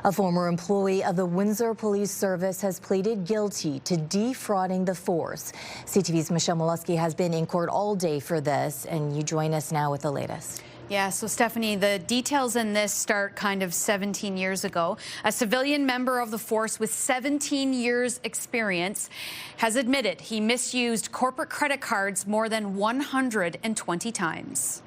A former employee of the Windsor Police Service has pleaded guilty to defrauding the force. CTV's Michelle Maluske has been in court all day for this, and you join us now with the latest. Yeah, so Stephanie, the details in this start kind of 17 years ago. A civilian member of the force with 17 years experience has admitted he misused corporate credit cards more than 120 times.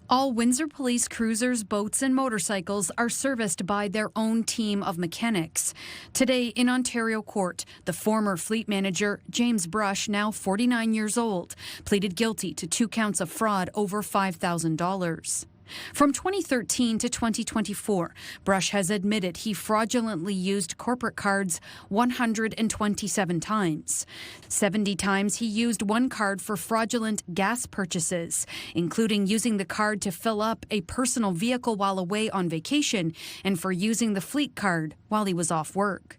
All Windsor Police cruisers, boats and motorcycles are serviced by their own team of mechanics. Today in Ontario court, the former fleet manager, James Brush, now 49 years old, pleaded guilty to 2 counts of fraud over $5,000. From 2013 to 2024, Brush has admitted he fraudulently used corporate cards 127 times. 70 times he used one card for fraudulent gas purchases, including using the card to fill up a personal vehicle while away on vacation and for using the fleet card while he was off work.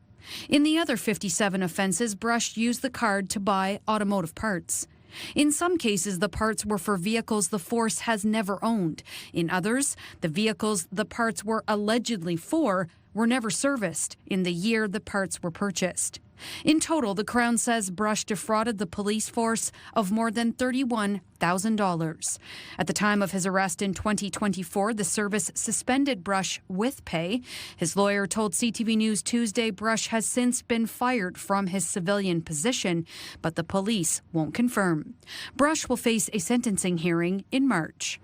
In the other 57 offenses, Brush used the card to buy automotive parts. In some cases, the parts were for vehicles the force has never owned. In others, the vehicles the parts were allegedly for were never serviced in the year the parts were purchased. In total, the Crown says Brush defrauded the police force of more than $31,000. At the time of his arrest in 2024, the service suspended Brush with pay. His lawyer told CTV News Tuesday Brush has since been fired from his civilian position, but the police won't confirm. Brush will face a sentencing hearing in March.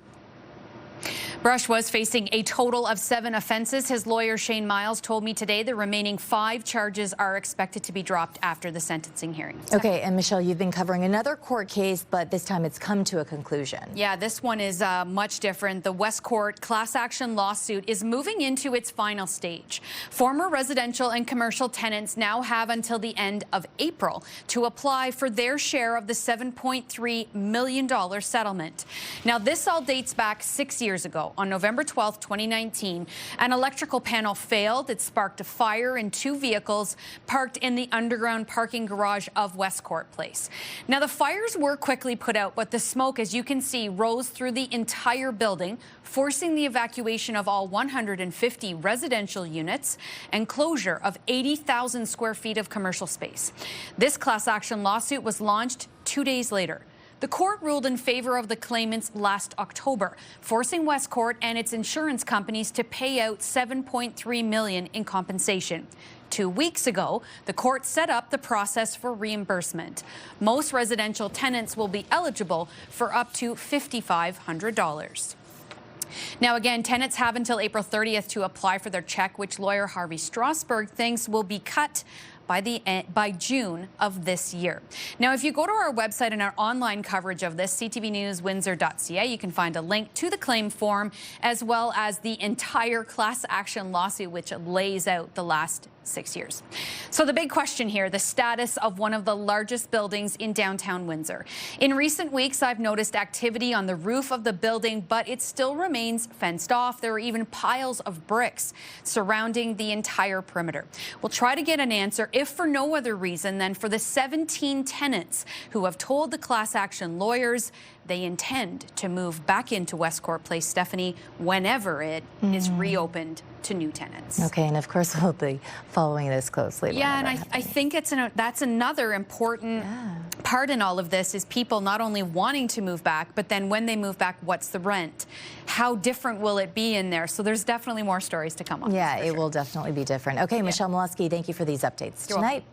Brush was facing a total of 7 offenses. His lawyer, Shane Miles, told me today the remaining 5 charges are expected to be dropped after the sentencing hearing. Okay, and Michelle, you've been covering another court case, but this time it's come to a conclusion. Yeah, this one is much different. The Westcourt class action lawsuit is moving into its final stage. Former residential and commercial tenants now have until the end of April to apply for their share of the $7.3 million settlement. Now, this all dates back 6 years ago. On November 12, 2019, an electrical panel failed. It sparked a fire in 2 vehicles parked in the underground parking garage of Westcourt Place. Now, the fires were quickly put out, but the smoke, as you can see, rose through the entire building, forcing the evacuation of all 150 residential units and closure of 80,000 square feet of commercial space. This class action lawsuit was launched 2 days later. The court ruled in favor of the claimants last October, forcing Westcourt and its insurance companies to pay out $7.3 million in compensation. 2 weeks ago, the court set up the process for reimbursement. Most residential tenants will be eligible for up to $5,500. Now, again, tenants have until April 30th to apply for their check, which lawyer Harvey Strasberg thinks will be cut by June of this year. Now, if you go to our website and our online coverage of this, ctvnewswindsor.ca, you can find a link to the claim form as well as the entire class action lawsuit, which lays out the last 6 years. So the big question here, the status of one of the largest buildings in downtown Windsor. In recent weeks, I've noticed activity on the roof of the building, but it still remains fenced off. There are even piles of bricks surrounding the entire perimeter. We'll try to get an answer, if for no other reason than for the 17 tenants who have told the class action lawyers they intend to move back into Westcourt Place, Stephanie, whenever it is reopened to new tenants. Okay, and of course we'll be following this closely. Yeah, and I think that's another important part in all of this is people not only wanting to move back, but then when they move back, what's the rent? How different will it be in there? So there's definitely more stories to come on. Yeah, it will definitely be different. Okay, Michelle Maluske, thank you for these updates tonight.